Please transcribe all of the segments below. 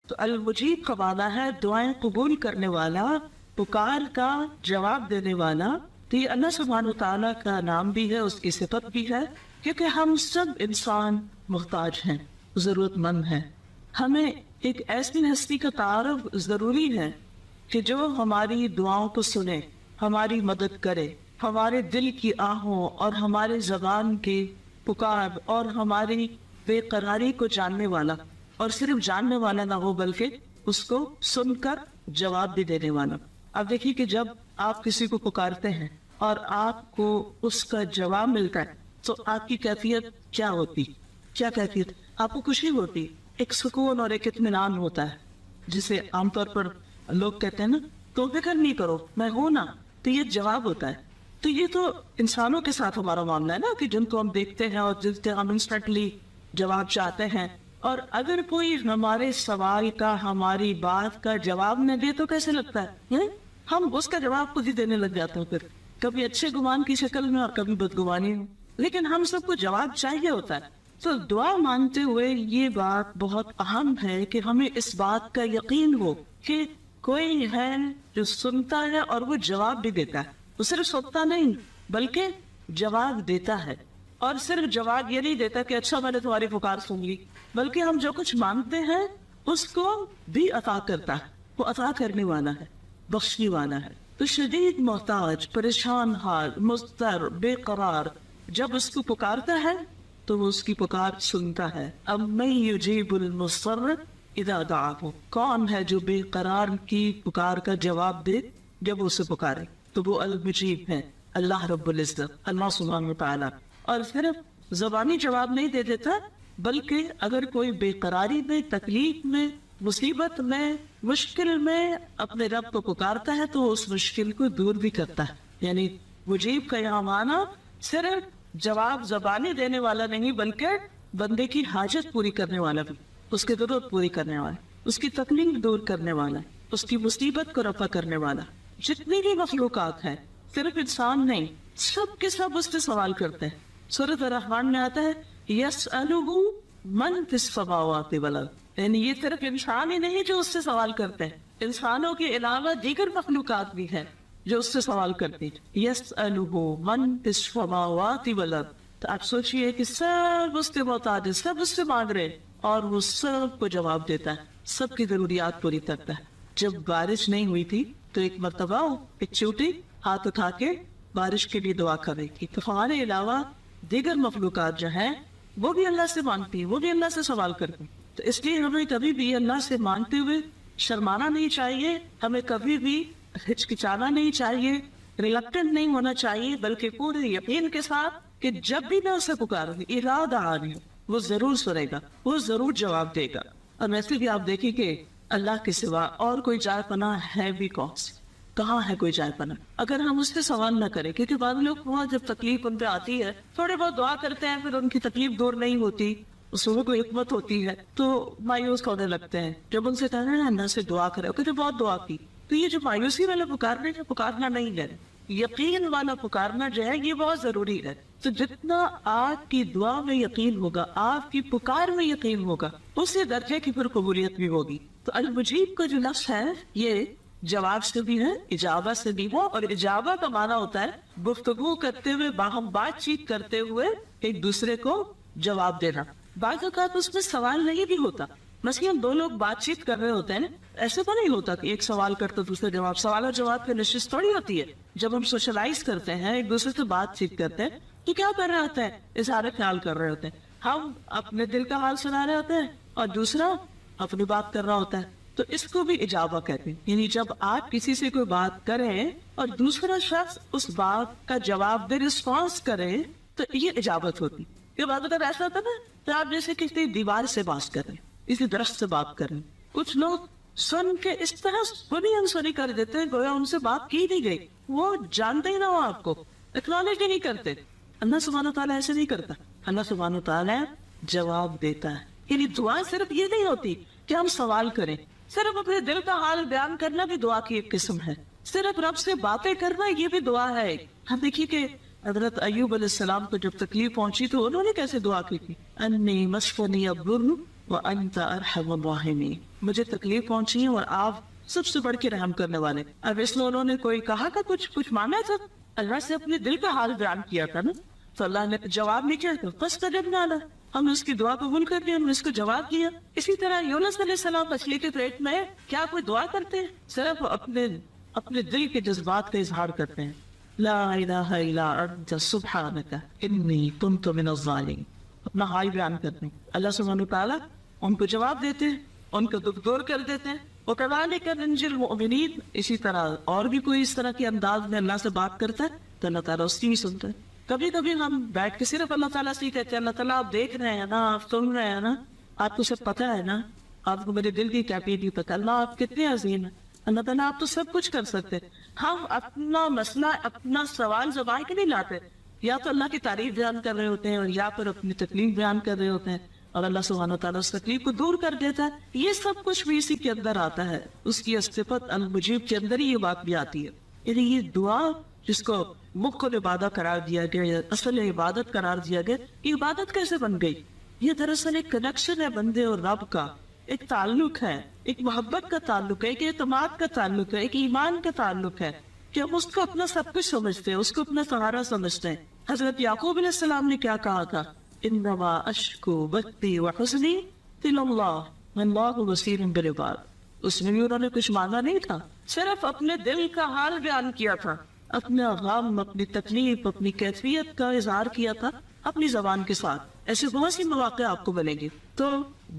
تو المجیب کا معنی ہے دعائیں قبول کرنے والا، پکار کا جواب دینے والا. تو یہ اللہ سبحانہ وتعالیٰ کا نام بھی ہے، اس کی صفت بھی ہے، کیونکہ ہم سب انسان محتاج ہیں، ضرورت مند ہیں. ہمیں ایک ایسی ہستی کا تعارف ضروری ہے کہ جو ہماری دعاؤں کو سنے، ہماری مدد کرے، ہمارے دل کی آہوں اور ہمارے زبان کی پکار اور ہماری بے قراری کو جاننے والا، اور صرف جاننے والا نہ ہو بلکہ اس کو سن کر جواب بھی دینے والا. اب دیکھیے کہ جب آپ کسی کو پکارتے ہیں اور آپ کو اس کا جواب ملتا ہے تو آپ کی کیفیت کیا ہوتی؟ کیا کیفیت؟ آپ کو خوشی ہوتی، ایک سکون اور ایک اطمینان ہوتا ہے، جسے عام طور پر لوگ کہتے ہیں نا تو فکر نہیں کرو میں ہوں نا، تو یہ جواب ہوتا ہے. تو یہ تو انسانوں کے ساتھ ہمارا معاملہ ہے نا، کہ جن کو ہم دیکھتے ہیں اور جن سے ہم انسٹنٹلی جواب چاہتے ہیں. اور اگر کوئی ہمارے سوال کا، ہماری بات کا جواب نہ دے تو کیسے لگتا ہے؟ ہم اس کا جواب خود ہی دینے لگ جاتے ہیں، پھر کبھی اچھے گمان کی شکل میں اور کبھی بدگمانی میں. لیکن ہم سب کو جواب چاہیے ہوتا ہے. تو دعا مانگتے ہوئے یہ بات بہت اہم ہے کہ ہمیں اس بات کا یقین ہو کہ کوئی ہے جو سنتا ہے اور وہ جواب بھی دیتا ہے. وہ صرف سنتا نہیں بلکہ جواب دیتا ہے. اور صرف جواب یہ نہیں دیتا کہ اچھا میں نے تمہاری پکار سن لی، بلکہ ہم جو کچھ مانگتے ہیں اس کو بھی عطا کرتا ہے. وہ عطا کرنے والا ہے، بخشنے والا ہے. تو شدید محتاج، پریشان حال، مضطر، بے قرار جب اس کو پکارتا ہے تو وہ اس کی پکار سنتا ہے. امن یجیب المضطر اذا دعاہ، کون ہے جو بے قرار کی پکار کا جواب دے جب وہ اسے پکارے؟ تو وہ المجیب ہے، اللہ رب العزت، اللہ سبحانہ وتعالی. اور صرف زبانی جواب نہیں دے دیتا بلکہ اگر کوئی بے قراری میں، تکلیف میں، مصیبت میں، مشکل میں اپنے رب کو پکارتا ہے تو اس مشکل کو دور بھی کرتا ہے. یعنی مجیب کا یہاں معنی صرف جواب زبانی دینے والا نہیں بلکہ بندے کی حاجت پوری کرنے والا بھی، اس کی ضرورت پوری کرنے والا، اس کی تکلیف دور کرنے والا، اس کی مصیبت کو رفع کرنے والا. جتنی بھی مخلوقات ہیں، صرف انسان نہیں، سب کے سب اس سے سوال کرتے ہیں. سورۃ الرحمن میں آتا ہے یسألہ من فی السماوات والارض، یعنی یہ صرف انسان ہی نہیں جو اس سے سوال کرتے ہیں، انسانوں کے علاوہ دیگر مخلوقات بھی ہیں جو اس سے سوال کرتی ہیں. یسألہ من فی السماوات والارض. تو آپ سوچئے کہ سب اس کے محتاج ہیں، سب اس سے مانگ رہے ہیں اور وہ سب کو جواب دیتا ہے، سب کی ضروریات پوری کرتا ہے. جب بارش نہیں ہوئی تھی تو ایک مرتبہ ایک چیوٹی ہاتھ اٹھا کے بارش کے لیے دعا کر رہی تھی. تو ہمارے علاوہ دیگر مخلوقات جو ہیں وہ بھی اللہ سے مانگتی ہیں، وہ بھی اللہ سے سوال کرتی ہیں. تو اس لیے ہمیں کبھی بھی اللہ سے مانگتے ہوئے شرمانا نہیں چاہیے، ہمیں کبھی بھی ہچکچانا نہیں چاہیے، ریلکٹنٹ نہیں ہونا چاہیے، بلکہ پورے یقین کے ساتھ کہ جب بھی میں اسے پکاروں گی، ارادہ آ رہی ہوں، وہ ضرور سنے گا، وہ ضرور جواب دے گا. اور ویسے بھی آپ دیکھیں کہ اللہ کے سوا اور کوئی جائے پناہ ہے بھی کون سی؟ کہاں ہے کوئی جائے پناہ؟ اگر ہم اس سے سوال نہ کریں، کیونکہ بعض لوگ وہاں جب تکلیف ان پہ آتی ہے تھوڑے بہت دعا کرتے ہیں، پھر ان کی تکلیف دور نہیں ہوتی، اس میں کوئی حکمت ہوتی ہے تو مایوس ہونے لگتے ہیں. جب ان سے کہنا ہے اللہ سے دعا کرے، کہ بہت دعا کی، تو یہ جو مایوسی والا پکارنا نہیں ہے، یقین والا پکارنا جو ہے یہ بہت ضروری ہے. تو جتنا آپ کی دعا میں یقین ہوگا، آپ کی پکار میں یقین ہوگا، اسی درجے کی پھر قبولیت بھی ہوگی. تو المجیب کا جو لفظ ہے یہ جواب سے بھی ہے، اجابہ سے بھی ہے. اور اجابہ کا معنی ہوتا ہے گفتگو کرتے ہوئے، باہم بات چیت کرتے ہوئے ایک دوسرے کو جواب دینا. بعض اوقات اس میں سوال نہیں بھی ہوتا، مثلاً دو لوگ بات چیت کر رہے ہوتے ہیں، ایسے تو نہیں ہوتا کہ ایک سوال کرتا دوسرے جواب. سوال اور جواب پہ نشست تھوڑی ہوتی ہے. جب ہم سوشلائز کرتے ہیں، ایک دوسرے سے بات چیت کرتے ہیں تو کیا کر رہے ہوتے ہیں؟ اظہار خیال کر رہے ہوتے ہیں. ہم اپنے دل کا حال سنا رہے ہوتے ہیں اور دوسرا اپنی بات کر رہا ہوتا ہے. تو اس کو بھی اجابہ کہتے ہیں. یعنی جب آپ کسی سے کوئی بات کریں اور دوسرا شخص اس بات کا جواب دے، رسپانس کرے، تو یہ اجابت ہوتی. یہ بات اگر ایسا ہوتا نا تو آپ جیسے کسی دیوار سے بات کریں، کسی درخت سے بات کریں. کچھ لوگ سن کے اس طرح سنی انسنی کر دیتے ہیں گویا ان سے بات کی نہیں گئی، وہ جانتے ہی نہ ہو آپ کو، اکنالج ہی نہیں کرتے. اللہ سبحانہ تعالیٰ ایسے نہیں کرتا. اللہ سبحانہ تعالیٰ جواب دیتا ہے. یعنی دعا صرف یہ نہیں ہوتی کہ ہم سوال کریں، صرف اپنے دل کا حال بیان کرنا بھی دعا کی ایک قسم ہے. صرف رب سے باتیں کرنا یہ بھی دعا ہے. ہم دیکھیے کہ حضرت ایوب علیہ السلام کو جب تکلیف پہنچی تو انہوں نے کیسے دعا کی تھی؟ انی مسنی الضر وانت ارحم الراحمین. مجھے تکلیف پہنچی ہے اور آپ سب سے بڑھ کے رحم کرنے والے. اب اس میں انہوں نے کوئی کہا تھا, کچھ مانا تھا, اللہ سے اپنے دل کا حال بیان کیا تھا نا, تو اللہ نے جواب نہیں کیا, فاستجبنا لہ, ہم نے اس کی دعا قبول کر لی, ہم نے اس کو جواب دیا. اسی طرح یونس علیہ السلام مچھلی کے پیٹ میں کیا کوئی دعا کرتے ہیں؟ صرف اپنے دل کے جذبات کا اظہار کرتے ہیں, لا الہ الا انت سبحانک انی کنت من الظالمین, اپنا حال بیان کرتے ہیں. اللہ سبحانہ وتعالیٰ ان کو جواب دیتے ہیں, ان کو دکھ دور کر دیتے ہیں. وَكَذَلِكَ نَنْجِي الْمُؤْمِنِينَ, اسی طرح اور بھی کوئی اس طرح کے انداز میں اللہ سے بات کرتا ہے تو اللہ تعالیٰ اس کی بھی سنتا ہے. کبھی کبھی ہم بیٹھ کے صرف اللہ تعالیٰ سے ہی کہتے ہیں, اللہ تعالیٰ آپ دیکھ رہے ہیں نا, آپ سن رہے ہیں نا, آپ کو سب پتہ ہے نا, آپ کو میرے دل کی کیفیت پتہ, اللہ آپ کتنے عظیم ہیں, اللہ تعالیٰ آپ تو سب کچھ کر سکتے. ہم اپنا مسئلہ, اپنا سوال زبان کے نہیں لاتے, یا تو اللہ کی تعریف بیان کر رہے ہوتے ہیں اور یا پھر اپنی تکلیف بیان کر رہے ہوتے ہیں, اور اللہ سبحانہ وتعالیٰ اس تکلیف کو دور کر دیتا ہے. یہ سب کچھ بھی اسی کے اندر آتا ہے, اس کی صفت المجیب کے اندر ہی یہ بات بھی آتی ہے. یعنی یہ دعا جس کو مکمل عبادت قرار دیا گیا یا اصل عبادت قرار دیا گیا, یہ عبادت کیسے بن گئی؟ یہ دراصل ایک کنیکشن ہے بندے اور رب کا, ایک تعلق ہے, ایک محبت کا تعلق ہے, ایک اعتماد کا تعلق ہے, ایک ایمان کا تعلق ہے کہ ہم اس کو اپنا سب کچھ سمجھتے ہیں, اس کو اپنا سہارا سمجھتے ہیں. حضرت یعقوب علیہ السلام نے کیا کہا تھا؟ انما اشکو بثی وحزنی الی اللہ واللہ بصیر بالعباد. اس میں بھی انہوں نے کچھ مانگا نہیں تھا, صرف اپنے دل کا حال بیان کیا تھا, اپنا غم, اپنی تکلیف, اپنی کیفیت کا اظہار کیا تھا اپنی زبان کے ساتھ. ایسے بہت سی مواقع آپ کو ملیں گے. تو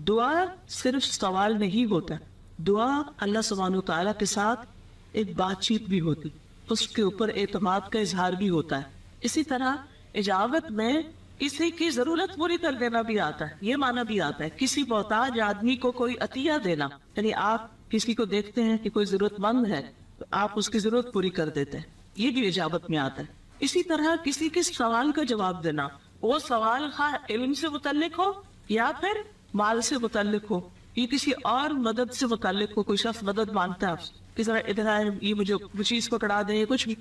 دعا صرف سوال نہیں ہوتا, دعا اللہ سبحانہ وتعالیٰ کے ساتھ ایک بات چیت بھی ہوتی, اس کے اوپر اعتماد کا اظہار بھی ہوتا ہے. اسی طرح اجابت میں کسی کی ضرورت پوری کر دینا بھی آتا ہے, یہ معنی بھی آتا ہے کسی محتاج آدمی کو کوئی عطیہ دینا, یعنی آپ کسی کو دیکھتے ہیں کہ کوئی ضرورت مند ہے تو آپ اس کی ضرورت پوری کر دیتے ہیں, یہ بھی اجابت میں آتا ہے. اسی طرح کسی کے سوال کا جواب دینا, وہ سوال خواہ علم سے متعلق ہو یا پھر مال سے متعلق ہو, یہ کسی اور مدد سے متعلق ہو, کوئی شخص مدد مانگتا ہے کس طرح ادھر آئے, یہ مجھے وہ چیز پکڑا دے, کچھ بھی,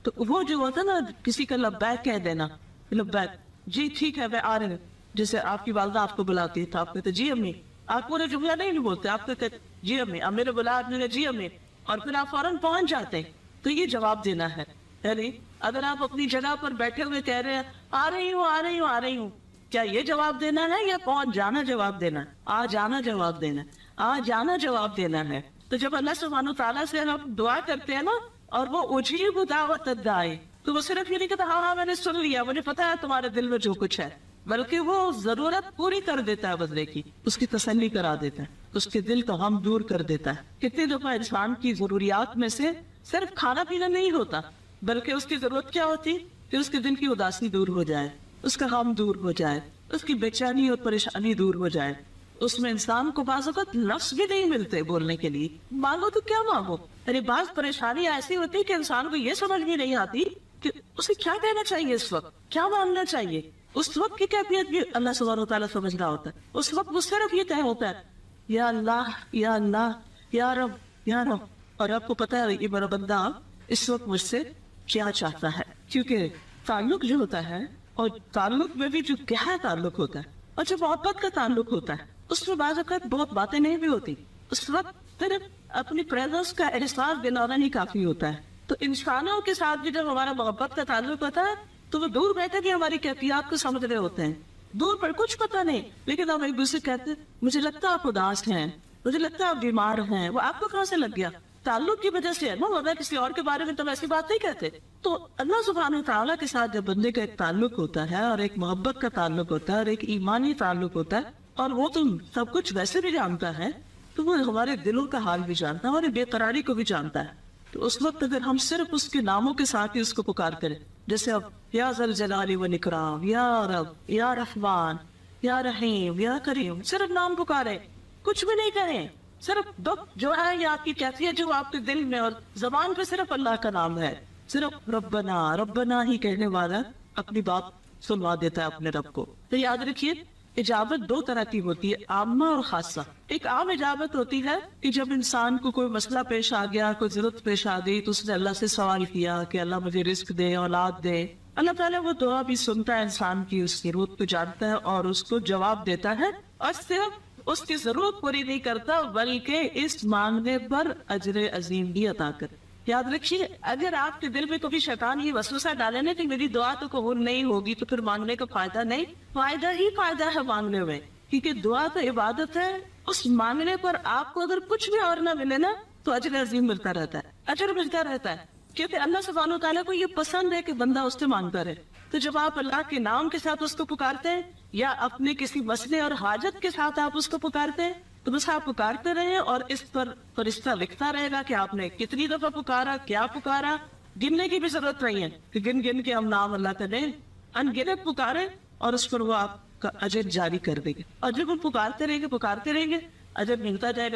تو وہ جو ہوتا ہے نا کسی کا لبیک کہہ دینا, لبیک, جی ٹھیک ہے میں آ رہے ہیں. جیسے آپ کی والدہ آپ کو بلاتی ہے تو آپ کہتے جی امی, آپ پورے جملہ نہیں بولتے, آپ کہتے جی امی, امی نے بلا, آپ نے جی امی, اور پھر آپ فوراً پہنچ جاتے ہیں. تو یہ جواب دینا ہے. یعنی اگر آپ اپنی جگہ پر بیٹھے ہوئے کہہ رہے ہیں آ رہی ہوں آ رہی ہوں آ رہی ہوں, کیا یہ جواب دینا ہے یا پہنچ جانا جواب دینا ہے؟ آ جانا جواب دینا ہے, آ جانا جواب دینا ہے. تو جب اللہ سبحانہ وتعالیٰ سے ہم دعا کرتے ہیں نا, اور وہ اجیب دعوت الداعی, تو وہ صرف یہ نہیں کہتا ہاں میں نے سن لیا, مجھے پتا ہے تمہارے دل میں جو کچھ ہے, بلکہ وہ ضرورت پوری کر دیتا ہے بندے کی, اس کی تسلی کرا دیتا ہے, اس کے دل کا غم دور کر دیتا ہے. کتنی دفعہ انسان کی ضروریات میں سے صرف کھانا پینا نہیں ہوتا, بلکہ اس کی ضرورت کیا ہوتی کہ اس کے دل کی اداسی دور ہو جائے, اس کا غم دور ہو جائے, اس کی بے چینی اور پریشانی دور ہو جائے. اس میں انسان کو بعض اوقات لفظ بھی نہیں ملتے بولنے کے لیے, مانگو تو کیا مانگو. یعنی بعض پریشانی ایسی ہوتی ہے کہ انسان کو یہ سمجھ بھی نہیں آتی کہ اسے کیا کہنا چاہیے, اس وقت کیا مانگنا چاہیے. اس وقت کی کیفیت بھی اللہ سبحانہ وتعالیٰ سمجھ رہا ہوتا ہے. اس وقت وہ صرف یہ طے ہوتا ہے یا اللہ یا اللہ یا رب یا رب, اور آپ کو پتا ہے یہ میرا بندہ اس وقت مجھ سے کیا چاہتا ہے. کیونکہ تعلق جو ہوتا ہے, اور تعلق میں بھی جو گہرا تعلق ہوتا ہے اور جو محبت کا تعلق ہوتا ہے, اس میں بعض اوقات بہت باتیں نہیں بھی ہوتی. اس وقت صرف اپنی پریزنس کا احساس دلانا نہیں کافی ہوتا ہے. تو انسانوں کے ساتھ بھی جب ہمارا محبت کا تعلق ہوتا ہے تو وہ دور بیٹھے بھی ہماری کیفیات کو سمجھ رہے ہوتے ہیں, دور پر کچھ پتہ نہیں, لیکن ہم ایک دوسرے کہتے ہیں مجھے لگتا ہے آپ اداس ہیں, مجھے لگتا ہے آپ بیمار ہیں. وہ آپ کو کہاں سے لگ گیا؟ تعلق کی وجہ سے ہے نا, ورنہ کسی اور کے بارے میں تو ایسی بات نہیں کہتے. تو اللہ سبحانہ وتعالیٰ کے ساتھ جب بندے کا ایک تعلق ہوتا ہے, اور ایک محبت کا تعلق ہوتا ہے, اور ایک ایمانی تعلق ہوتا ہے, اور وہ تو سب کچھ ویسے بھی جانتا ہے, تو وہ ہمارے دلوں کا حال بھی جانتا ہے, ہماری بے قراری کو بھی جانتا ہے. تو اس وقت اگر ہم صرف اس کے ناموں کے ساتھ ہی اس کو پکار کریں, جیسے اب یا ذل جلال و اکرام, یا رب, یا رحمان, یا رحیم, یا کریم, صرف نام پکارے, کچھ بھی نہیں کریں, صرف دکھ جو ہے یا آپ کی کیفیت جو آپ کے دل میں, اور زبان پہ صرف اللہ کا نام ہے, صرف ربنا ربنا ہی کہنے والا اپنی بات سنوا دیتا ہے اپنے رب کو. تو یاد رکھیے اجابت دو طرح کی ہوتی ہے, عامہ اور خاصہ. ایک عام اجابت ہوتی ہے کہ جب انسان کو کوئی مسئلہ پیش آ گیا, کوئی ضرورت پیش آ گئی, تو اس نے اللہ سے سوال کیا کہ اللہ مجھے رزق دے, اولاد دے. اللہ تعالیٰ وہ دعا بھی سنتا ہے انسان کی, اس کی روح کو جانتا ہے اور اس کو جواب دیتا ہے, اور صرف اس کی ضرورت پوری نہیں کرتا بلکہ اس مانگنے پر اجر عظیم بھی عطا کرے. یاد رکھیے اگر آپ کے دل میں کبھی شیطان یہ وسوسہ ڈالے نا کہ میری دعا تو قبول نہیں ہوگی تو پھر مانگنے کا فائدہ نہیں. فائدہ ہی فائدہ ہے مانگنے میں, کیونکہ دعا تو عبادت ہے. اس مانگنے پر آپ کو اگر کچھ بھی اور نہ ملے نا تو اجر عظیم ملتا رہتا ہے, اجر ملتا رہتا ہے, کیونکہ اللہ سبحانہ وتعالیٰ کو یہ پسند ہے کہ بندہ اس سے مانگتا رہے. تو جب آپ اللہ کے نام کے ساتھ اس کو پکارتے ہیں یا اپنے کسی مسئلے اور حاجت کے ساتھ آپ اس کو پکارتے ہیں تو بس آپ پکارتے رہیں, اور اس پر فرشتہ لکھتا رہے گا کہ آپ نے کتنی دفعہ پکارا, کیا پکارا. گننے کی بھی ضرورت نہیں ہے کہ گن گن کے ہم نام اللہ کا لیں, ان گنت پکارے اور اس پر وہ آپ کا اجر جاری کر دے گا. اور جب ہم پکارتے رہیں گے اجر ملتا جائے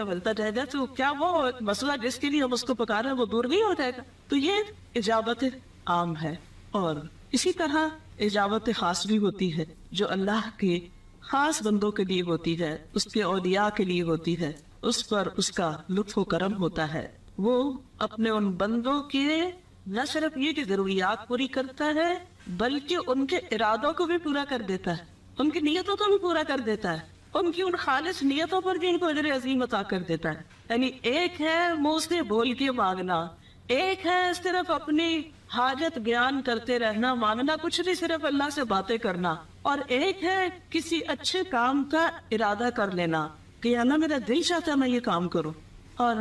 گا, تو کیا وہ مسئلہ جس کے لیے ہم اس کو پکارے وہ دور نہیں ہو جائے گا. تو یہ اجابت عام ہے. اور اسی طرح اجابت خاص بھی ہوتی ہے جو اللہ کے خاص بندوں کے لیے ہوتی ہے, اس کے اولیاء کے لیے ہوتی ہے. اس پر اس کا لطف و کرم ہوتا ہے. وہ اپنے ان بندوں کے نہ صرف یہ کہ ضروریات پوری کرتا ہے بلکہ ان کے ارادوں کو بھی پورا کر دیتا ہے, ان کی نیتوں کو بھی پورا کر دیتا ہے, ان کی ان خالص نیتوں پر بھی ان کو اجر عظیم عطا کر دیتا ہے. یعنی ایک ہے منہ سے بول کے مانگنا, ایک ہے صرف اپنی حاجت بیان کرتے رہنا, مانگنا کچھ نہیں, صرف اللہ سے باتیں کرنا, اور ایک ہے کسی اچھے کام کا ارادہ کر لینا کہ اللہ میرا دل چاہتا ہے میں یہ کام کروں, اور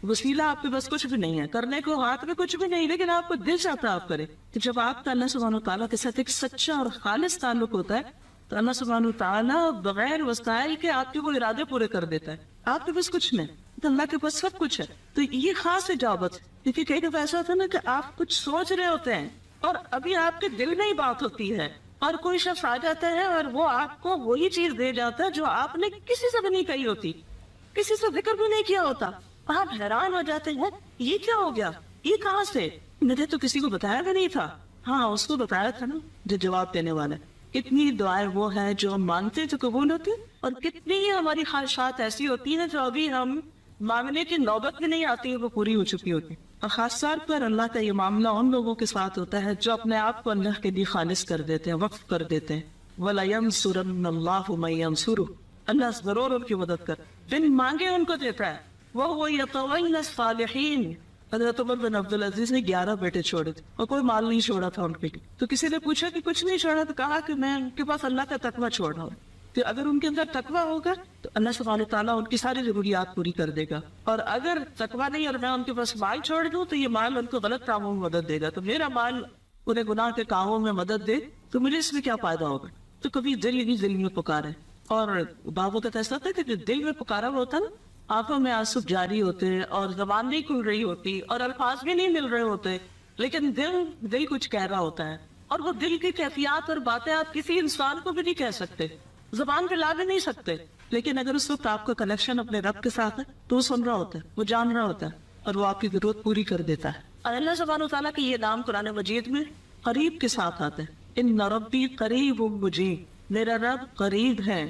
وسیلہ آپ کے بس کچھ بھی نہیں ہے, کرنے کو ہاتھ میں کچھ بھی نہیں, لیکن آپ کو دل چاہتا ہے آپ کریں. تو جب آپ کا اللہ سبحانہ وتعالیٰ کے ساتھ ایک سچا اور خالص تعلق ہوتا ہے تو اللہ سبحانہ وتعالیٰ بغیر وسائل کے آپ کے وہ ارادے پورے کر دیتا ہے. آپ کے پاس کچھ نہیں تو اللہ کے پاس سب کچھ ہے. تو یہ خاص اجابت ہے, کیونکہ کئی دفعہ ایسا ہوتا ہے نا کہ آپ کچھ سوچ رہے ہوتے ہیں اور ابھی آپ کے دل میں ہی بات ہوتی ہے اور کوئی شخص آ جاتا ہے اور وہ آپ کو وہی چیز دے جاتا ہے جو آپ نے کسی سے بھی نہیں کہی ہوتی, کسی سے ذکر بھی نہیں کیا ہوتا. آپ حیران ہو جاتے ہیں یہ کیا ہو گیا, یہ کہاں سے, مجھے تو کسی کو بتایا بھی نہیں تھا. ہاں اس کو بتایا تھا نا جو جواب دینے والا. کتنی دعائیں وہ ہیں جو ہم مانگتے ہیں تو قبول ہوتی ہیں, اور کتنی ہی ہماری خواہشات ایسی ہوتی ہیں جو ابھی ہم مانگنے کی نوبت میں نہیں آتی, وہ پوری ہو چکی ہوتی. اور خاص طور پر اللہ کا یہ معاملہ ان لوگوں کے ساتھ ہوتا ہے جو اپنے آپ کو اللہ کے لیے خالص کر دیتے ہیں, وقف کر دیتے ہیں. وَلَيَنْصُرَنَّ اللَّهُ مَن يَنْصُرُهُ, اللہ ضرور ان کی مدد کر, بن مانگے ان کو دیتا ہے. وَهُوَ يَتَوَلَّى الصَّالِحِينَ, حضرت عمر بن عبدالعزیز نے 11 بیٹے چھوڑے تھے اور کوئی مال نہیں چھوڑا تھا ان کے لیے. تو کسی نے پوچھا کہ کچھ نہیں چھوڑا, تو کہا کہ میں ان کے پاس اللہ کا تقویٰ چھوڑ رہا ہوں. تو اگر ان کے اندر تقویٰ ہوگا تو اللہ سبحانہ تعالیٰ ان کی ساری ضروریات پوری کر دے گا, اور اگر تقویٰ نہیں اور میں ان کے پاس مال چھوڑ دوں تو یہ مال ان کو غلط کاموں میں مدد دے گا. تو میرا مال انہیں گناہ کے کاموں میں مدد دے تو مجھے اس میں کیا فائدہ ہوگا. تو کبھی دل ہی دل میں پکارے, اور بابوں کا ایسا ہوتا ہے کہ جو دل میں پکارا ہوا ہوتا ہے نا, آنکھوں میں آنسو جاری ہوتے ہیں اور زبان نہیں کھل رہی ہوتی اور الفاظ بھی نہیں مل رہے ہوتے, لیکن دل کچھ کہہ رہا ہوتا ہے, اور وہ دل کی کیفیات اور باتیں آپ کسی انسان کو بھی نہیں کہہ سکتے, زبان پہ لا بھی نہیں سکتے. لیکن اگر اس وقت آپ کا کنیکشن اپنے رب کے ساتھ ہے تو وہ سن رہا ہوتا ہے, وہ جان رہا ہوتا ہے, اور وہ آپ کی ضرورت پوری کر دیتا ہے. اور اللہ سبحانہ وتعالیٰ کے یہ نام قرآن مجید میں قریب کے ساتھ آتے ہیں. ان ربی قریب مجیب, میرا رب قریب ہے,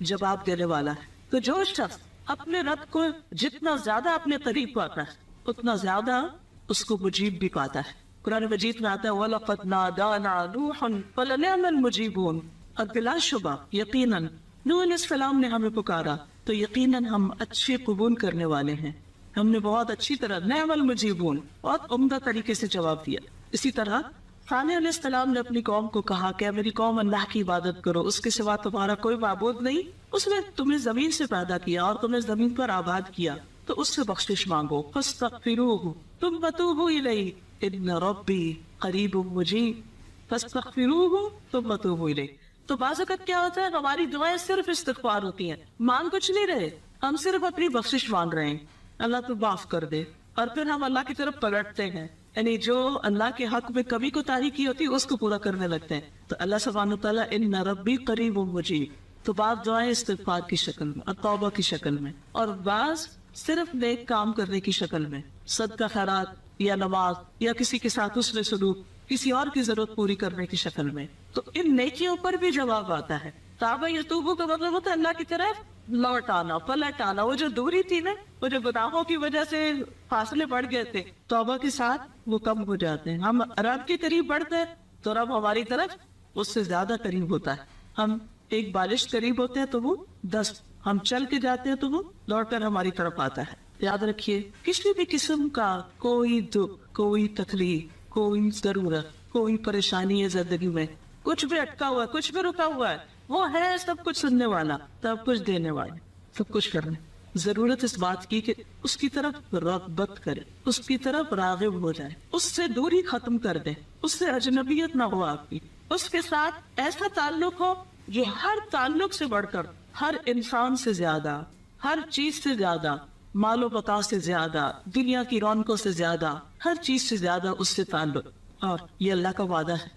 جواب دینے والا ہے. تو جو شخص اپنے رب کو جتنا زیادہ اپنے قریب پاتا ہے اتنا زیادہ اس کو مجیب بھی پاتا ہے. قرآن مجید میں آتا ہے وَلَقَدْ نَادَانَا نُوحٌ فَلَنِعْمَ الْمُجِيبُونَ, اور بلا شبہ یقیناً نوح علیہ السلام نے ہمیں پکارا تو یقیناً ہم اچھے قبول کرنے والے ہیں. ہم نے بہت اچھی طرح نعم المجیبون, بہت عمدہ طریقے سے جواب دیا. اسی طرح صالح علیہ السلام نے اپنی قوم کو کہا کہ میری قوم اللہ کی عبادت کرو, اس کے سوا تمہارا کوئی معبود نہیں. اس نے تمہیں زمین سے پیدا کیا اور تمہیں زمین پر آباد کیا, تو اس سے بخشش مانگو. فاستغفروہ ثم توبوا الیہ ان ربی قریب مجیب, فاستغفروہ ثم توبوا الیہ. تو بعض اوقات کیا ہوتا ہے, ہماری دعائیں صرف استغفار ہوتی ہیں, مانگ کچھ نہیں رہے, ہم صرف اپنی بخشش مانگ رہے ہیں, اللہ تو معاف کر دے, اور پھر ہم اللہ کی طرف پلٹتے ہیں, یعنی جو اللہ کے حق میں کمی کوتاہی کی ہوتی ہے اس کو پورا کرنے لگتے ہیں. تو اللہ سبحانہ وتعالیٰ ان ربی قریب مجیب, تو بعض دعائیں استغفار کی شکل میں اور توبہ کی شکل میں, اور بعض صرف نیک کام کرنے کی شکل میں, صدقہ خیرات یا نماز یا کسی کے ساتھ حسن سلوک, کسی اور کی ضرورت پوری کرنے کی شکل میں. تو ان نیکیوں پر بھی جواب آتا ہے. تابہ یتوبو کا مطلب ہوتا ہے اللہ کی طرف لوٹ آنا, پلٹ آنا. وہ جو دوری تھی نا, وہ جو گناہوں کی وجہ سے فاصلے بڑھ گئے تھے, توبہ کے ساتھ وہ کم ہو جاتے ہیں. ہم رب کے قریب بڑھتے ہیں تو رب ہماری طرف اس سے زیادہ قریب ہوتا ہے. ہم ایک بالش قریب ہوتے ہیں تو وہ 10 ہم چل کے جاتے ہیں تو وہ لوٹ کر ہماری طرف آتا ہے. یاد رکھیے کسی بھی قسم کا کوئی دکھ، کوئی تکلیف، کوئی ضرورت، کوئی پریشانی ہے زندگی میں، کچھ بھی اٹکا ہوا ہے، کچھ بھی رکا ہوا ہے، وہ ہے سب کچھ سننے والا، سب کچھ دینے والا، سب کچھ کرنے. ضرورت اس بات کی کہ اس کی طرف رغبت کرے، اس کی طرف راغب ہو جائے، اس سے دوری ختم کر دے، اس سے اجنبیت نہ ہو آپ کی، اس کے ساتھ ایسا تعلق ہو جو ہر تعلق سے بڑھ کر، ہر انسان سے زیادہ، ہر چیز سے زیادہ، مال و بقا سے زیادہ، دنیا کی رونقوں سے زیادہ، ہر چیز سے زیادہ اس سے تعلق. اور یہ اللہ کا وعدہ ہے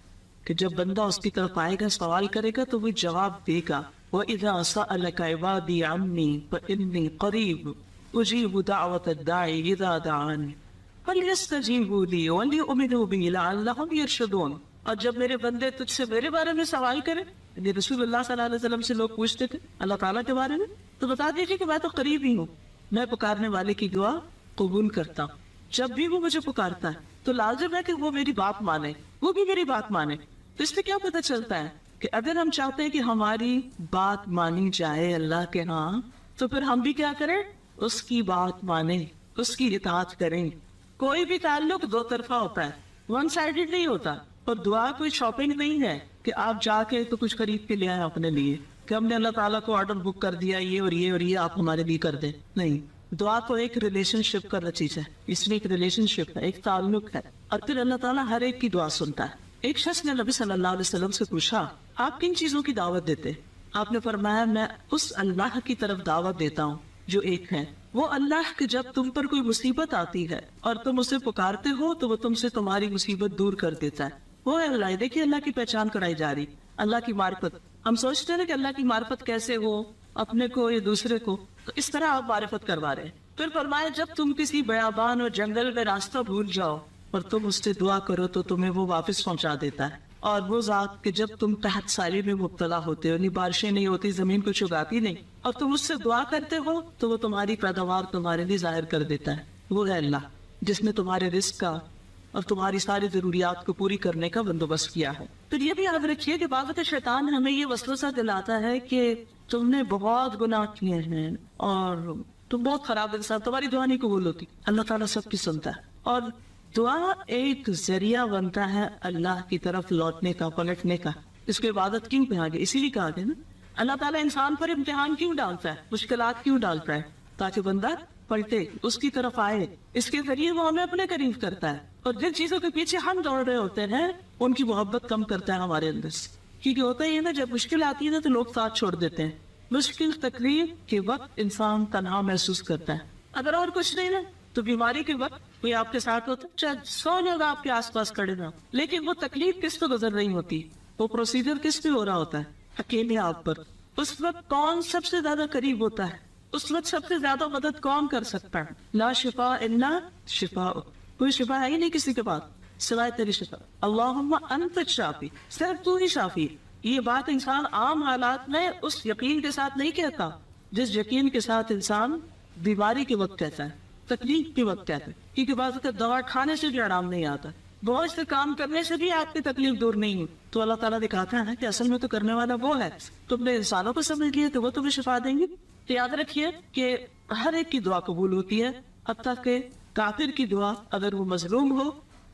کہ جب بندہ اس کی طرف آئے گا، سوال کرے گا تو وہ جواب دے گا. وَإِذَا سَأَلَكَ عِبَادِي عَنِّي فَإِنِّي قَرِيبٌ أُجِيبُ دَعْوَةَ الدَّاعِ إِذَا دَعَانِ فَلْيَسْتَجِيبُوا لِي وَلْيُؤْمِنُوا بِي لَعَلَّهُمْ يَرْشُدُونَ. اور جب میرے بندے تجھ سے میرے بارے میں سوال کریں، یہ رسول اللہ صلی اللہ علیہ وسلم سے لوگ پوچھتے تھے اللہ تعالیٰ کے بارے میں، تو بتا دیجیے کہ میں تو قریب ہی ہوں، میں پکارنے والے کی دعا قبول کرتا ہوں. جب بھی وہ مجھے پکارتا ہے تو لازم ہے کہ وہ میری بات مانے، وہ بھی میری بات مانے. تو اس سے کیا پتہ چلتا ہے کہ اگر ہم چاہتے ہیں کہ ہماری بات مانی جائے اللہ کے ہاں، تو پھر ہم بھی کیا کریں؟ اس کی بات مانیں، اس کی اطاعت کریں. کوئی بھی تعلق دو طرفہ ہوتا ہے، ون سائیڈڈ نہیں ہوتا. اور دعا کوئی شاپنگ نہیں ہے کہ آپ جا کے تو کچھ خرید کے لے آئے اپنے لیے، کہ ہم نے اللہ تعالیٰ کو آرڈر بک کر دیا یہ اور یہ اور یہ آپ ہمارے لیے کر دیں. نہیں، دعا تو ایک ریلیشن شپ کا نتیجہ ہے، اس میں ایک ریلیشن شپ ہے، ایک تعلق ہے، اور پھر اللہ تعالیٰ ہر ایک کی دعا سنتا ہے. ایک شخص نے نبی صلی اللہ علیہ وسلم سے پوچھا آپ کن چیزوں کی دعوت دیتے؟ آپ نے فرمایا میں اس اللہ کی طرف دعوت دیتا ہوں جو ایک ہے. وہ اللہ کہ جب تم پر کوئی مصیبت آتی ہے اور تم اسے پکارتے ہو تو وہ تم سے تمہاری مصیبت دور کر دیتا ہے. وہ ہے اللہ. دیکھیے اللہ کی پہچان کرائی جا رہی، اللہ کی معرفت. ہم سوچتے ہیں کہ اللہ کی معرفت کیسے ہو، اپنے کو یا دوسرے کو، تو اس طرح آپ معرفت کروا رہے ہیں. پھر فرمایا جب تم کسی بیابان اور جنگل میں راستہ بھول جاؤ اور تم اس سے دعا کرو تو تمہیں وہ واپس پہنچا دیتا ہے. اور وہ ذات کہ جب تم تحت سالی میں مبتلا ہوتے ہو، بارشیں نہیں ہوتی، زمین کو چگاتی نہیں، اور تم اس سے دعا کرتے ہو تو وہ تمہاری پیداوار تمہارے لیے ظاہر کر دیتا ہے. وہ ہے اللہ جس نے تمہارے رزق کا اور تمہاری ساری ضروریات کو پوری کرنے کا بندوبست کیا ہے. پھر یہ بھی یاد رکھیے کہ بعض شیطان ہمیں یہ وسوسہ دلاتا ہے کہ تم نے بہت گناہ کیے ہیں اور تم بہت خراب انسان، تمہاری دعا نہیں قبول ہوتی. اللہ تعالیٰ سب کی سنتا ہے، اور دعا ایک ذریعہ بنتا ہے اللہ کی طرف لوٹنے کا، پلٹنے کا. اس کو عبادت کیوں کہا گیا؟ اسی لیے کہا گیا نا، اللہ تعالیٰ انسان پر امتحان کیوں ڈالتا ہے، مشکلات کیوں ڈالتا ہے؟ تاکہ بندہ پلٹے، اس کی طرف آئے. اس کے ذریعے وہ ہمیں اپنے قریب کرتا ہے، اور جن چیزوں کے پیچھے ہم دوڑ رہے ہوتے ہیں ان کی محبت کم کرتا ہے ہمارے اندر سے. کیونکہ ہوتا ہی ہے نا، جب مشکل آتی ہے نا تو لوگ ساتھ چھوڑ دیتے ہیں. مشکل تکلیف کے وقت انسان تنہا محسوس کرتا ہے. اگر اور کچھ نہیں نا تو بیماری کے وقت کوئی آپ کے ساتھ ہوتا ہے، چاہے 100 لوگ آپ کے آس پاس کھڑے نہ، لیکن وہ تکلیف کس پہ گزر رہی ہوتی، وہ پروسیجر کس پہ ہو رہا ہوتا ہے؟ اکیلے آپ پر. اس وقت کون سب سے زیادہ قریب ہوتا ہے؟ اس وقت سب سے زیادہ مدد کون کر سکتا ہے؟ لا شفاء الا شفاء، کوئی شفا ہے ہی نہیں کسی کے پاس سوائے تیری شفا. اللہم انت الشافی، صرف تو ہی شافی. یہ بات انسان عام حالات میں اس یقین کے ساتھ نہیں کہتا جس یقین کے ساتھ انسان بیماری کے وقت کہتا ہے، تکلیف کے وقت کہتا ہے. کیونکہ بعض اوقات دوا کھانے سے بھی آرام نہیں آتا، بہت سے کام کرنے سے بھی آپ کی تکلیف دور نہیں ہوئی. تو اللہ تعالیٰ دکھاتا ہے کہ اصل میں تو کرنے والا وہ ہے. تم نے انسانوں کو سمجھ لیا تو وہ تمہیں شفا دیں گے. تو یاد رکھیے کہ ہر ایک کی دعا قبول ہوتی ہے، حتیٰ کہ کافر کی دعا اگر وہ مظلوم ہو،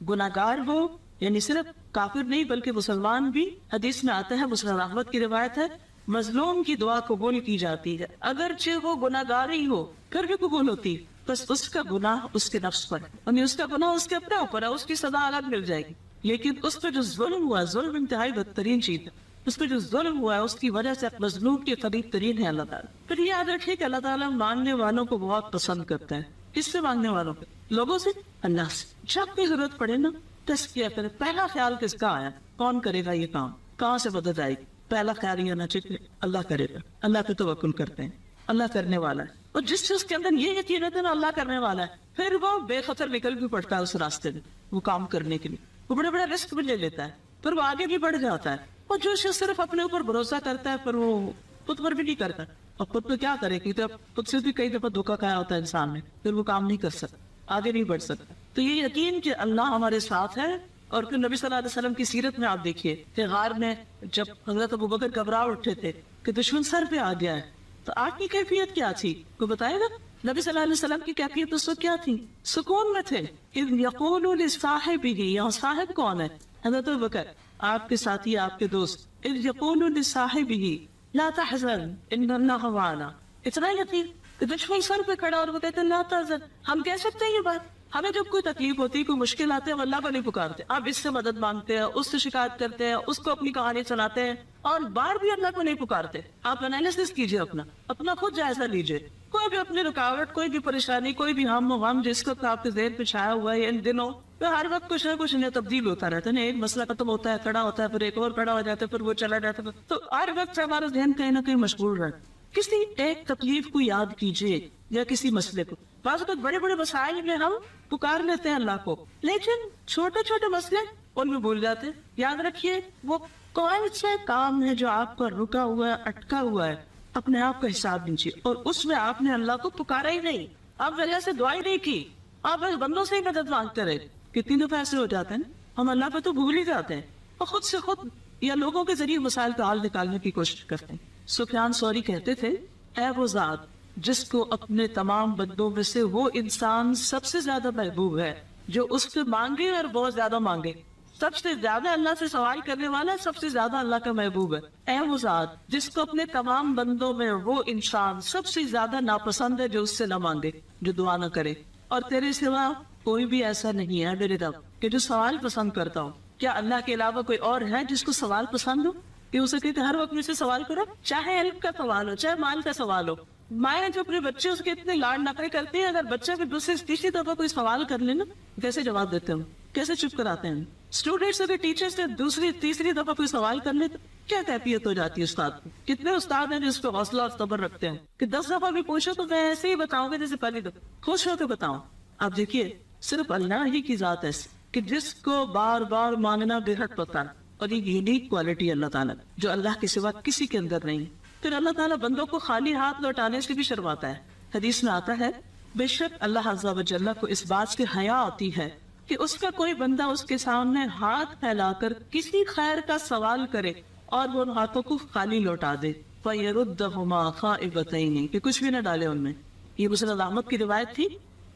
گناہگار ہو، یعنی صرف کافر نہیں بلکہ مسلمان بھی. حدیث میں آتا ہے، مسلم احمد کی روایت ہے، مظلوم کی دعا قبول کی جاتی ہے اگرچہ وہ گناہگار ہی ہو، پھر بھی قبول ہوتی. بس اس کا گناہ اس کے نفس پر، یعنی اس کا گناہ اس کے اپنے اوپر ہے، اس کی سزا الگ مل جائے گی. لیکن اس پہ جو ظلم ہوا، ظلم انتہائی بدترین چیز ہے. اس پہ جو ظلم ہوا ہے اس کی وجہ سے مظلوم کے قریب ترین ہے اللہ تعالیٰ. پھر یہ یاد رکھیے کہ اللہ تعالیٰ مانگنے والوں کو بہت پسند کرتا ہے. کس سے مانگنے والوں کو؟ لوگوں سے، اللہ سے. جب بھی ضرورت پڑے نا تزکیہ کرے. پہلا خیال کس کا آیا؟ کون کرے گا یہ کام؟ کہاں سے مدد آئے گی؟ پہلا خیال یہ آنا چاہیے اللہ کرے گا. اللہ پہ توکل کرتے ہیں، اللہ کرنے والا ہے. اور جس چیز کے اندر یہ یقین ہے نا اللہ کرنے والا ہے، پھر وہ بے خطر نکل بھی پڑتا ہے اس راستے میں وہ کام کرنے کے لیے. وہ بڑے بڑے رسک بھی لے لیتا ہے، پھر وہ آگے بھی بڑھ جاتا ہے. اور جو شخص صرف اپنے اوپر بھروسہ کرتا ہے پھر وہ خود پر بھی نہیں کرتا. اور خود پہ کیا کرے کہ خود سے بھی کئی دفعہ دھوکا کھایا ہوتا ہے انسان نے، پھر وہ کام نہیں کر سکتا، آگے نہیں بڑھ سکتا. تو یہ یقین کہ اللہ ہمارے ساتھ ہے. اور پھر نبی صلی اللہ علیہ وسلم کی سیرت میں آپ دیکھیے کہ غار میں جب حضرت ابوبکر گھبرا اٹھے تھے کہ دشمن سر پہ آ گیا ہے، تو آگ کی کیفیت کیا تھی کوئی بتائے گا؟ نبی صلی اللہ علیہ وسلم کی کیفیت اس وقت کیا تھی؟ سکون میں تھے. اذ یقول لصاحبہ، یہاں صاحب کون ہے؟ حضرت ابوبکر، آپ کے ساتھی، آپ کے دوست. اذ یقول لصاحبہ لا تحزن ان اللہ معنا. اتنا یقین کہ دشمن سر پہ کھڑا اور وہ کہتے ہیں لا تحزن. ہم کہہ سکتے ہیں یہ بات؟ ہمیں جب کوئی تکلیف ہوتی ہے، کوئی مشکل آتے ہیں، ہم اللہ کو نہیں پکارتے. آپ اس سے مدد مانگتے ہیں، اس سے شکایت کرتے ہیں، اس کو اپنی کہانی سناتے ہیں، اور بار بھی اللہ کو نہیں پکارتے. آپ انالیسس کیجئے، اپنا خود جائزہ لیجئے. کوئی بھی اپنی رکاوٹ، کوئی بھی پریشانی، کوئی بھی ہم و غم جس وقت آپ کے ذہن پہ چھایا ہوا ہے ان دنوں، ہر وقت کچھ نہ کچھ نیا تبدیل ہوتا رہتا ہے. ایک مسئلہ ختم ہوتا ہے، کھڑا ہوتا ہے، پھر ایک اور کھڑا ہو جاتا ہے، پھر وہ چلا جاتا ہے. تو ہر وقت ہمارا ذہن کہیں نہ کہیں مشغول رہتا. کسی ایک تکلیف کو یاد کیجئے یا کسی مسئلے کو. بعض اوقات بڑے بڑے مسائل میں ہم پکار لیتے ہیں اللہ کو، لیکن چھوٹے چھوٹے مسئلے ان میں بھول جاتے ہیں. یاد رکھیے وہ کون سے کام ہے جو آپ پر رکا ہوا ہے، اٹکا ہوا ہے، اپنے آپ کا حساب لیجیے. اور اس میں آپ نے اللہ کو پکارا ہی نہیں، آپ وجہ سے دعائی نہیں کی، آپ بس بندوں سے ہی مدد مانگتے رہے. کتنی دفعہ ایسے ہو جاتے ہیں ہم اللہ پہ تو بھول ہی جاتے ہیں اور خود سے خود یا لوگوں کے ذریعے مسائل کا حل نکالنے کی کوشش کرتے ہیں. سفیان ثوری کہتے تھے اے وہ ذات جس کو اپنے تمام بندوں میں سے وہ انسان سب سے زیادہ محبوب ہے جو اس سے مانگے اور بہت زیادہ مانگے. سب سے زیادہ اللہ سے سوال کرنے والا سب سے زیادہ اللہ کا محبوب ہے. اے وہ ذات جس کو اپنے تمام بندوں میں وہ انسان سب سے زیادہ ناپسند ہے جو اس سے نہ مانگے، جو دعا نہ کرے. اور تیرے سوا کوئی بھی ایسا نہیں ہے میرے رب کہ جو سوال پسند کرتا ہوں. کیا اللہ کے علاوہ کوئی اور ہے جس کو سوال پسند ہو کہ اسے کہتے ہر وقت مجھ سے سوال کرو، چاہے علم کا سوال ہو، چاہے مال کا سوال ہو. مائیں جو اپنے بچے اس کے اتنے لاڈ نخرے کرتی ہیں، اگر بچہ بھی دوسری تیسری دفعہ کوئی سوال کر لینا کیسے جواب دیتے ہیں، کیسے چپ کراتے ہیں. اسٹوڈینٹس اگر ٹیچر سے دوسری تیسری دفعہ کوئی سوال کر لے تو کیا کیفیت ہو جاتی ہے استاد کی. کتنے استاد ہیں جس پہ حوصلہ اور صبر رکھتے ہیں کہ 10 دفعہ بھی پوچھو تو میں ایسے ہی بتاؤں گا جیسے پہلی دفعہ، خوش ہو کے بتاؤں. آپ دیکھیے صرف اللہ ہی کی ذات ہے کہ جس کو بار بار مانگنا بے حد پتا، اور یہ یونیک کوالٹی اللہ تعالیٰ جو اللہ کے سوا کسی کے اندر نہیں. پھر اللہ تعالیٰ بندوں کو خالی ہاتھ لوٹانے سے بھی شرماتا ہے. حدیث میں آتا ہے بے شک اللہ عز و جل کو اس بات سے حیا آتی ہے کہ اس کا کوئی بندہ اس کے سامنے ہاتھ پھیلا کر کسی خیر کا سوال کرے اور وہ ان ہاتھوں کو خالی لوٹا دے. فَيَرُدَّهُمَا خَائِبَتَيْنِ کہ کچھ بھی نہ ڈالے ان میں. یہ مسند احمد کی روایت تھی.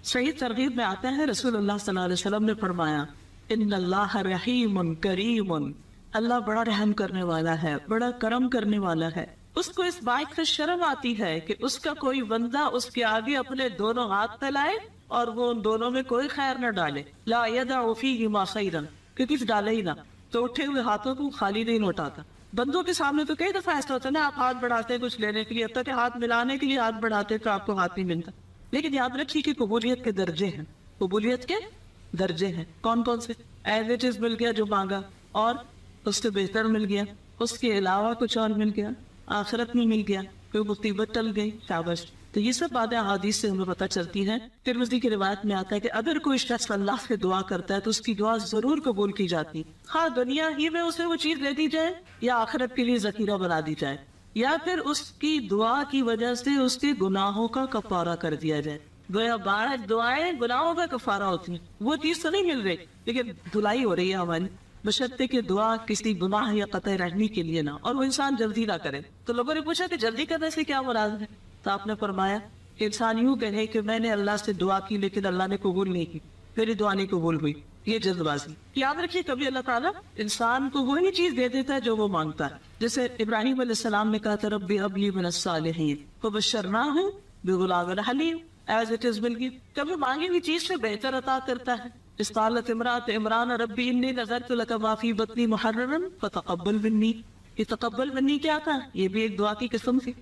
صحیح ترغیب میں آتا ہے رسول اللہ صلی اللہ علیہ وسلم نے فرمایا ان اللہ رحیم کریم، اللہ بڑا رحم کرنے والا ہے، بڑا کرم کرنے والا ہے. اس کو اس بات سے شرم آتی ہے کہ اس کا کوئی بندہ اس کے آگے اپنے دونوں ہاتھ پھیلائے اور وہ ان دونوں میں کوئی خیر نہ ڈالے. لا یدع فیہما خیرا کہ کچھ ڈالے ہی نہ، تو اٹھے ہوئے ہاتھوں کو خالی نہیں لوٹاتا. بندوں کے سامنے تو کئی دفعہ ایسا ہوتا ہے نا، آپ ہاتھ بڑھاتے ہیں کچھ لینے کے لیے، اب تک ہاتھ ملانے کے لیے ہاتھ بڑھاتے تو آپ کو ہاتھ نہیں ملتا. لیکن یاد رکھیے کہ قبولیت کے درجے ہیں، قبولیت کے درجے ہیں. کون کون سے؟ ایز اٹ از مل گیا جو مانگا، اور اس سے بہتر مل گیا، اس کے علاوہ کچھ اور مل گیا، آخرت میں مل گیا، کوئی مصیبت ٹل گئی، شاباش. تو یہ سب باتیں احادیث سے ہمیں پتہ چلتی ہیں. ترمذی کی روایت میں آتا ہے کہ اگر کوئی شخص اللہ سے دعا کرتا ہے تو اس کی دعا ضرور قبول کی جاتی، ہاں دنیا ہی میں اسے وہ چیز دے دی جائے یا آخرت کے لیے ذخیرہ بنا دی جائے، یا پھر اس کی دعا کی وجہ سے اس کے گناہوں کا کفارہ کر دیا جائے. گویا بعض دعائیں گناہوں کا کفارہ ہوتی ہیں، وہ چیز تو نہیں مل رہی لیکن دھلائی ہو رہی ہے ہماری، بشرطے کہ دعا کسی گناہ یا قطع رحمی کے لیے نہ، اور وہ انسان جلدی نہ کرے. تو لوگوں نے پوچھا کہ جلدی کرنے سے کیا مراد ہے؟ تو آپ نے فرمایا کہ انسان یوں کہے کہ میں نے اللہ سے دعا کی لیکن اللہ نے قبول نہیں کی، میری دعا نہیں قبول ہوئی، یہ جلد بازی. یاد رکھیے کبھی اللہ تعالیٰ انسان کو وہی چیز دے دیتا ہے جو وہ مانگتا ہے. جیسے ابراہیم علیہ السلام نے کہا تھا ربی ھب لی من الصالحین فبشرناہ بغلام حلیم، ایز اٹ از مل گئی. کبھی مانگی ہوئی چیز سے بہتر عطا کرتا ہے. اس قالت امرأۃ عمران ربی انی نذرت لک ما فی بطنی محررا فتقبل منی. یہ تقبل منی کیا تھا؟ یہ بھی ایک دعا کی قسم تھی.